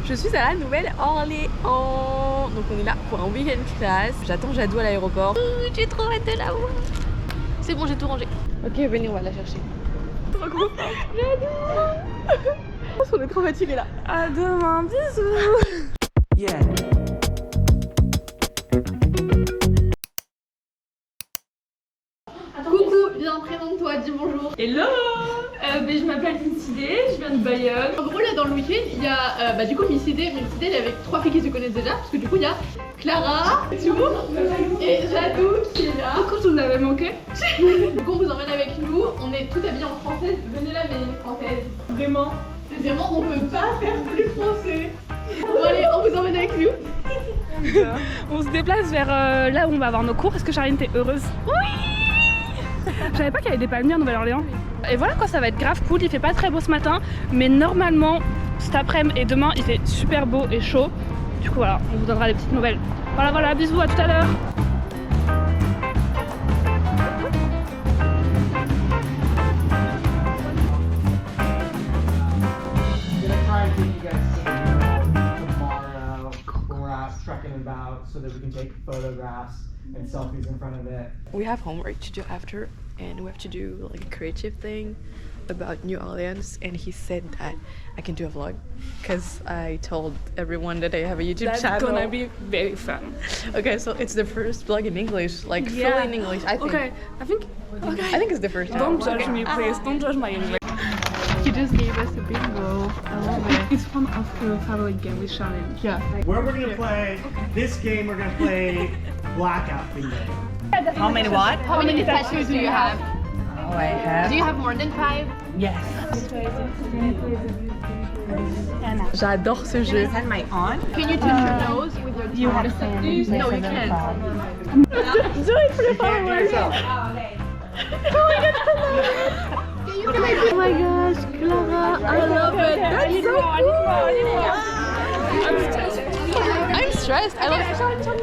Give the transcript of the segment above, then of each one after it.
Je suis à la Nouvelle Orléans. Donc on est là pour un week-end classe. J'attends Jadou à l'aéroport. J'ai trop hâte de la voir. C'est bon, j'ai tout rangé. Ok, venez, on va la chercher. Trop cool. Jadou. Je pense qu'on est trop fatigués là. À demain, bisous. Yeah. Coucou, viens, présente-toi, dis bonjour. Hello. Je m'appelle Missidé, je viens de Bayonne. En gros là dans le week-end il y a du coup Missidé elle est avec 3 filles qui se connaissent déjà. Parce que du coup il y a Clara, Tou et Jadou qui est là. Pourquoi tu nous avais manqué? Du coup on vous emmène avec nous, on est toutes habillées en française. Venez là mais française. Vraiment? Vraiment on peut pas faire plus français. Bon allez, on vous emmène avec nous. On se déplace vers là où on va avoir nos cours. Est-ce que Charline t'es heureuse? Oui. Je savais pas qu'il y avait des palmiers en Nouvelle-Orléans. Et voilà quoi, ça va être grave cool. Il fait pas très beau ce matin, mais normalement cet après-midi et demain il fait super beau et chaud. Du coup voilà, on vous donnera des petites nouvelles. Voilà, bisous, à tout à l'heure. So that we can take photographs and selfies in front of it. We have homework to do after and we have to do like a creative thing about New Orleans, and he said that I can do a vlog because I told everyone that I have a YouTube channel. That's gonna be very fun. Okay, so it's the first vlog in English, like fully in English, I think. Okay, I think it's the first time. Don't judge me, please. Don't judge my English. He just gave us a bingo. I love it. It's one of the favorite game with Charline. Yeah. Where we're gonna play this game, we're gonna play blackout bingo. How many what? How many tattoos do you have? Oh, I have. Do you have more than 5? Yes. J'adore ce jeu. Is that my aunt? Can you touch your nose with your tongue? You have to No, you can't. Do it for the followers. Oh my gosh, Clara, I love it. That's so cool. I'm stressed. I love it.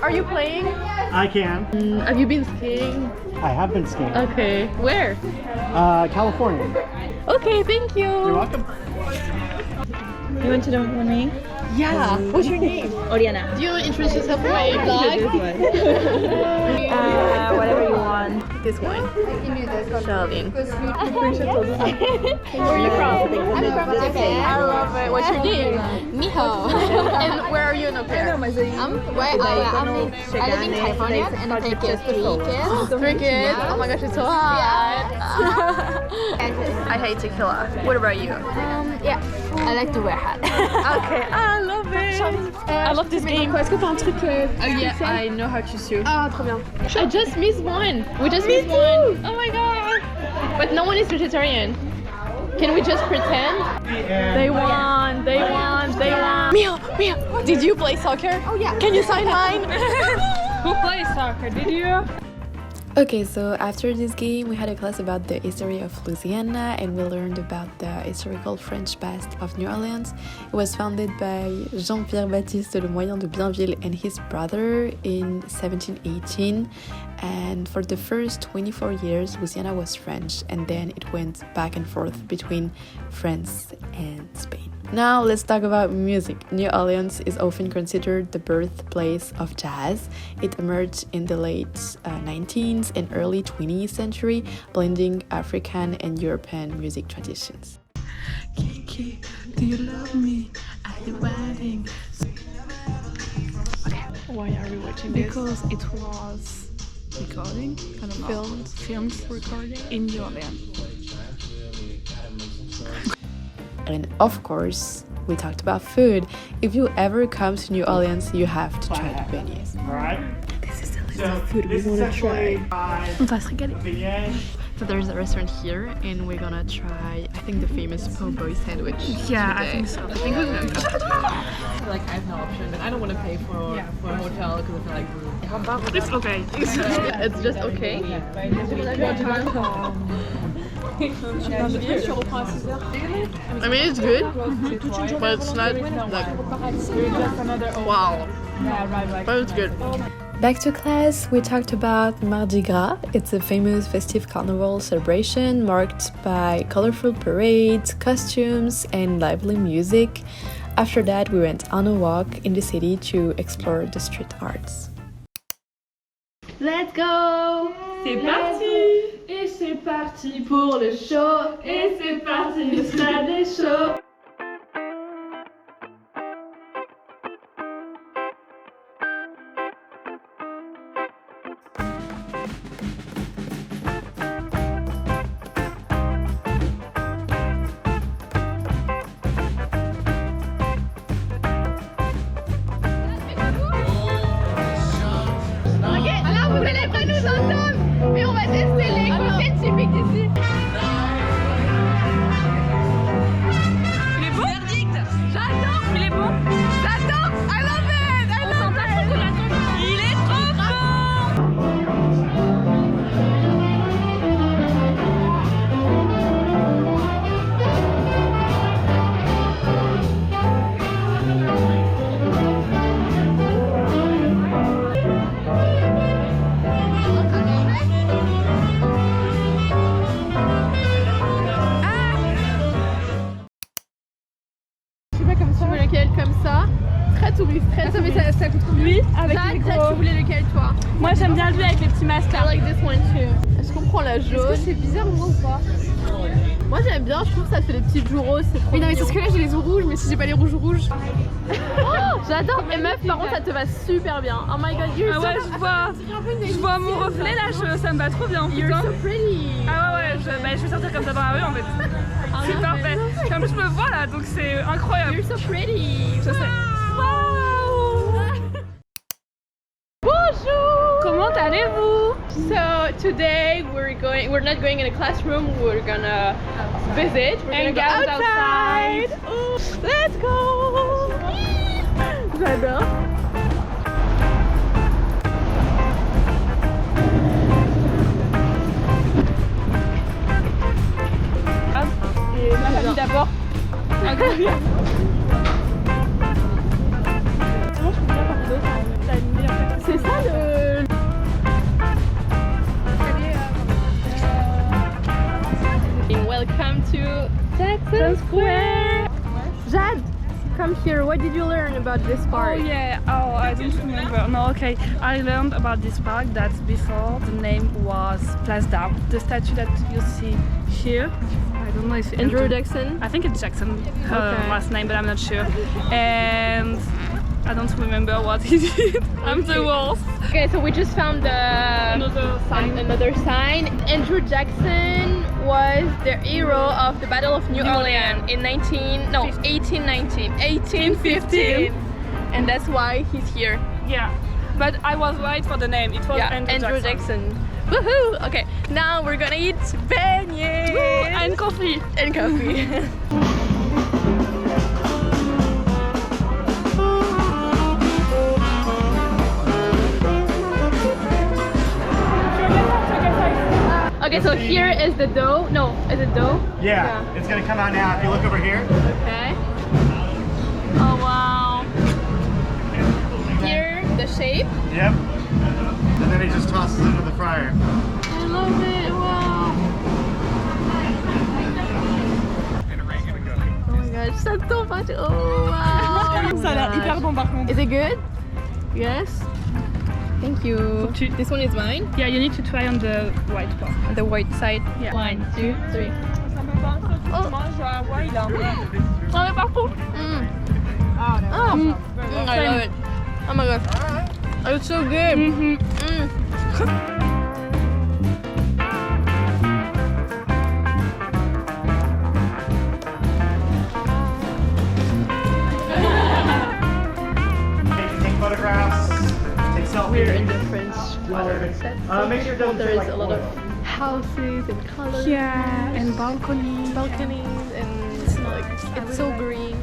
Are you playing? I can. Have you been skiing? I have been skiing. Okay. Where? California. Okay, thank you. You're welcome. You want to know me? Yeah. What's your name? Oriana. Do you want to introduce yourself to my vlog? Whatever you want. This one. Charline. Where are you from? I'm from Japan. I love it. What's your name? Miho. And where are you in au pair? I live in California and I take 3 kids. 3 kids? Oh my gosh, it's so hot. I hate tequila. What about you? Yeah, I like to wear hat. Okay, I love it. I love this game. Est-ce que t'as un truc Oh yeah, I know how to sew. Ah, trop bien. I just missed one. We just missed one. Oh my god. But no one is vegetarian. Can we just pretend? They won. Mia, did you play soccer? Oh yeah. Can you sign mine? Who plays soccer? Did you? Okay, so after this game we had a class about the history of Louisiana and we learned about the historical French past of New Orleans. It was founded by Jean-Pierre Baptiste Le Moyen de Bienville and his brother in 1718, and for the first 24 years Louisiana was French and then it went back and forth between France and Spain. Now let's talk about music. New Orleans is often considered the birthplace of jazz. It emerged in the late 19th and early 20th century, blending African and European music traditions. Kiki, do you love me at the wedding? Okay. Why are we watching this? Because it was recording, I don't know, filmed recording in New Orleans. And of course, we talked about food. If you ever come to New Orleans, you have to try the beignets. Alright? This is the list So of food we this is want to try. On va se régaler. Beignet. So there's a restaurant here and we're gonna try, I think, the famous po' boy sandwich. Yeah, today. I think so. I think we're gonna try. Like I have no option and I don't want to pay for a hotel because I feel like rude. It's okay. It's just okay. I mean, it's good, but it's not like, wow, but it's good. Back to class, we talked about Mardi Gras. It's a famous festive carnival celebration marked by colorful parades, costumes, and lively music. After that, we went on a walk in the city to explore the street arts. Let's go! C'est parti! Et c'est parti pour le show! Et c'est parti, le stade est chaud! Mais on va tester les cocktails typiques d'ici. Il est bon? Verdict! J'adore! Il est bon? J'adore! I love it! I love it! Il est trop bon! Comme ça, très touriste, très touriste. Mais ça coûte combien? Lui avec Zach, les micros. tu voulais lequel toi? Moi j'aime bien lui avec les petits masques I là. like this one too. Est-ce qu'on prend la jaune? Est-ce que c'est bizarre moi ou pas? Moi j'aime bien, je trouve que ça fait des petits joues roses, c'est trop Mais non mais mignon. c'est ce que là j'ai les os rouges, mais si j'ai pas les rouges rouges. Oh, j'adore. Et meuf, par contre ça te va super bien. Oh my god, you're Ah ouais, je vois mon reflet là, ça me va trop bien. You're putain. so pretty. Ah ouais, je vais sortir comme ça dans la rue en fait. C'est parfait. Et en plus je me vois là, donc c'est incroyable. You're so pretty. Je sais. Bonjour. Comment allez-vous? So today we're not going in a classroom, we're gonna visit, we're gonna Hang go out outside. Oh, let's go. J'adore. Et ma famille d'abord. Incroyable. C'est ça le... Welcome to Texas Square. Jade, come here. What did you learn about this Oh park? yeah, oh I don't remember. No, okay. I learned about this park that before the name was Place d'Armes. The statue that you see here, I don't know if Andrew Jackson. I think it's Jackson, her Okay. last name, but I'm not sure. And I don't remember what he did. I'm the worst. Okay, so we just found Another sign. another sign. Andrew Jackson was the hero of the Battle of New Orleans in 1815. And that's why he's here. Yeah, but I was right for the name. It was Yeah, Andrew Jackson. Woohoo! Okay, now we're gonna eat beignets And coffee. and coffee. Okay, so here is the dough. No, is it dough? Yeah, it's gonna come out now. If you look over here. Okay. Oh wow. Here, the shape. Yep. And then he just tosses it into the fryer. I love it. Wow. Oh my gosh, that's so much. Oh wow. Ça a l'air hyper bon par contre. Is it good? Yes. Thank you. This one is mine. Yeah, you need to try on the white part. On the white side. Yeah. 1, 2, 3. Oh, mais partout. Mm. Oh, I love it. Oh my god. Oh, it's so good. Mhm. Take photographs. Take selfies. We're in the French quarter. Make sure it doesn't There say is like a lot of oil. houses and colors. Yeah, and balcony. balconies and it's like it's so green.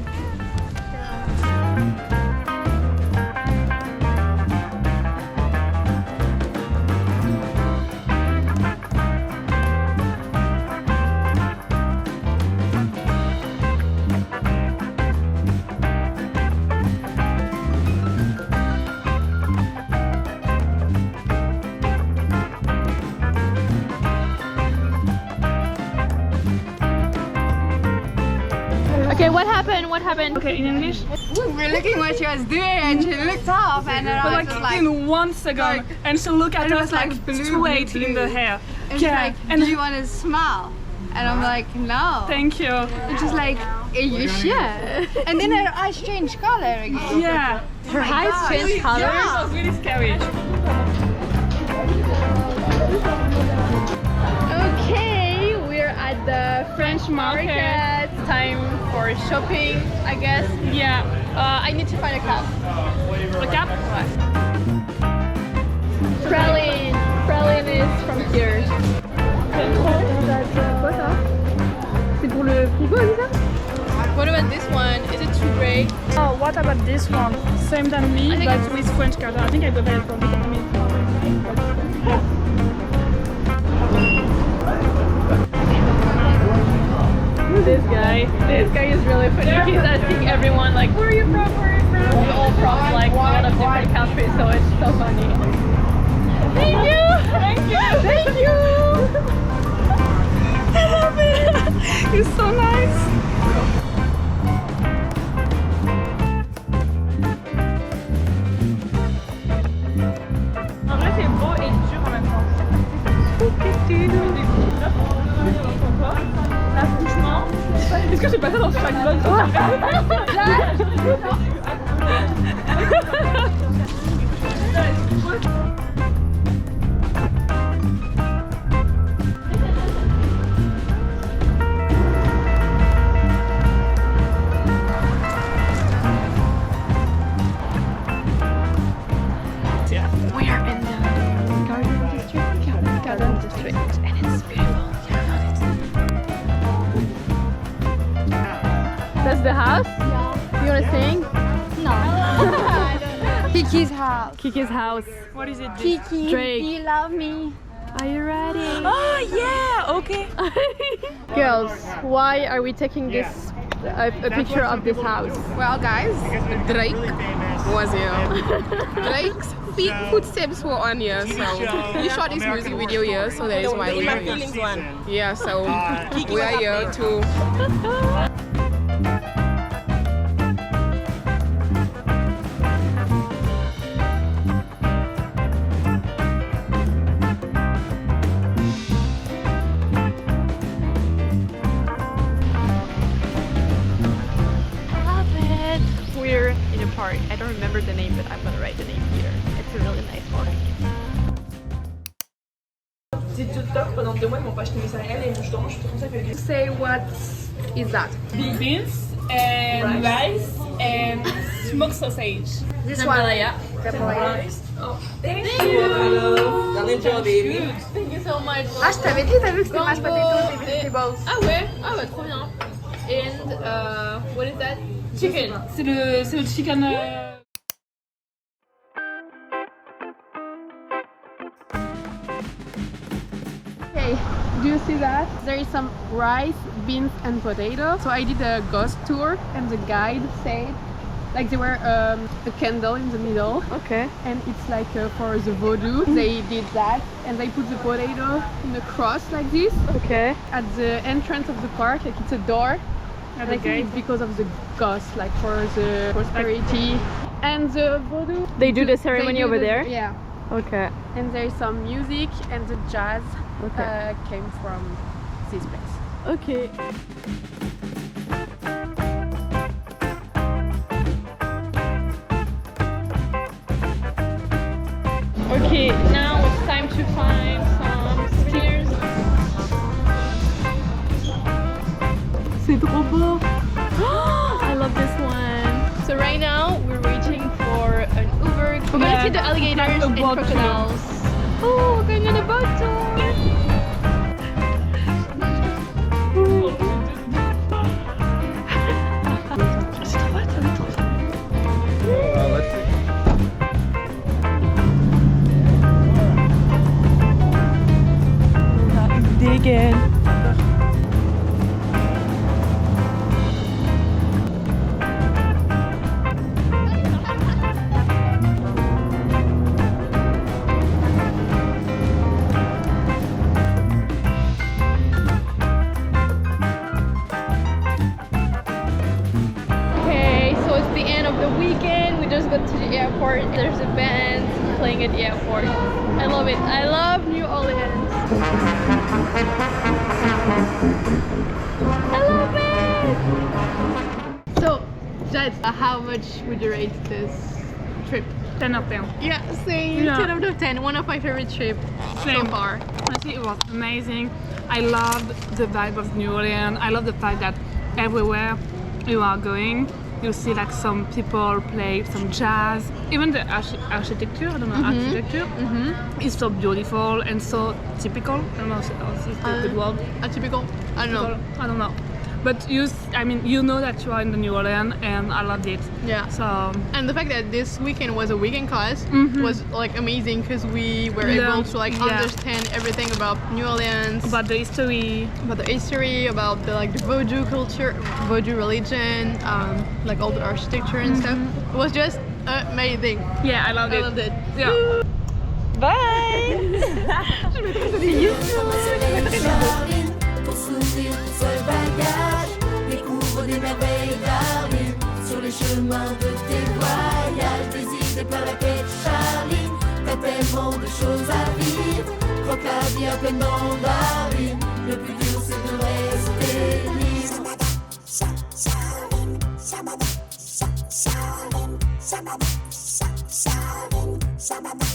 Okay, what happened what happened? Okay, in English? We're looking what she was doing and she looked up and then But I like, was just like, in 1 second, and she looked at and it us was like like blue, straight blue, in the blue. hair. and she's like, and do you want to smile? And I'm like, no. thank you. And she's like, are you sure? And then her eyes changed color again. Yeah. Her eyes changed color. It was really scary. Okay, we're at the French market. Time for shopping, I guess. Yeah. I need to find a cap. A cap? Praline is from here. Quoi ça? C'est pour le frigo, c'est ça? What about this one? Is it too gray? Oh, what about this one? Same than me, but with French curtain. I think I got that from This guy is really funny. He's asking everyone like, where are you from? Where are you from? We're all from like a lot of different countries, so it's so funny. Thank you! Thank you! Thank you! I love it! It's so nice! En vrai, c'est beau et dur en même temps. Là, franchement, est-ce que j'ai pas ça dans chaque vlog? That's the house? Yeah. You wanna sing? No. Kiki's house. Kiki's house. What is it? Kiki, Drake. do you love me? Are you ready? Oh yeah, okay. Girls, why are we taking this a picture of this house? Well guys, Drake was here. Drake's footsteps were on here, so he shot his music video here, so that is why we are here. Yeah, so we are here too. We're in a park. I don't remember the name, but I'm gonna write the name here. It's a really nice park. Pendant 2 mois, ils m'ont pas acheté mes céréales et justement, je suis trop contente. Say what is that? Big beans and rice and smoked sausage. This one. Jambalaya. Thank you. Enjoy, baby. Thank you so much. Ah, je t'avais dit, t'as vu que c'était mashed potatoes et vegetables. Ah ouais, trop bien. And what is that? Chicken. C'est le chicken. Okay, do you see that? There is some rice, beans and potato. So I did a ghost tour and the guide said like there were a candle in the middle. Okay. And it's like for the voodoo. They did that and they put the potato in a cross like this. Okay. At the entrance of the park, like it's a door. And I think it's because of the ghost, like for the prosperity. And the voodoo. They do the ceremony over there? Yeah. Okay. And there's some music and the jazz came from this place. Okay. Okay, now it's time to find some stairs. C'est trop beau. I love this one. So right now we're waiting for an Uber. We're gonna see the alligators and crocodiles. Oh, we're going on a boat tour. Digging. And we just got to the airport. There's a band playing at the airport. I love it. I love New Orleans. I love it! So, Jad, how much would you rate this trip? 10 of 10. Yeah, same. Yeah. 10 out of 10. One of my favorite trips so Same. far. Honestly, it was amazing. I loved the vibe of New Orleans. I love the fact that everywhere you are going, you see like some people play some jazz. Even the architecture, I don't know, architecture is so beautiful and so typical. I don't know if it's a good word. Atypical? I don't know. I don't know. But you know that you are in the New Orleans, and I loved it. Yeah. So And the fact that this weekend was a weekend class was like amazing because we were Yeah. able to like understand everything about New Orleans, about the history. about the history, about the like the Vodou culture, Vodou religion, like all the architecture and stuff. It was just amazing. Yeah, I loved I it. loved it. Yeah. Bye. Pour s'ouvrir ton seul bagage, découvre des merveilles d'Arline. Sur les chemins de tes voyages, des idées plein la quête, Charline. T'as tellement de choses à vivre, croque la vie à pleine mandarine. Le plus dur c'est de rester libre. Shabada,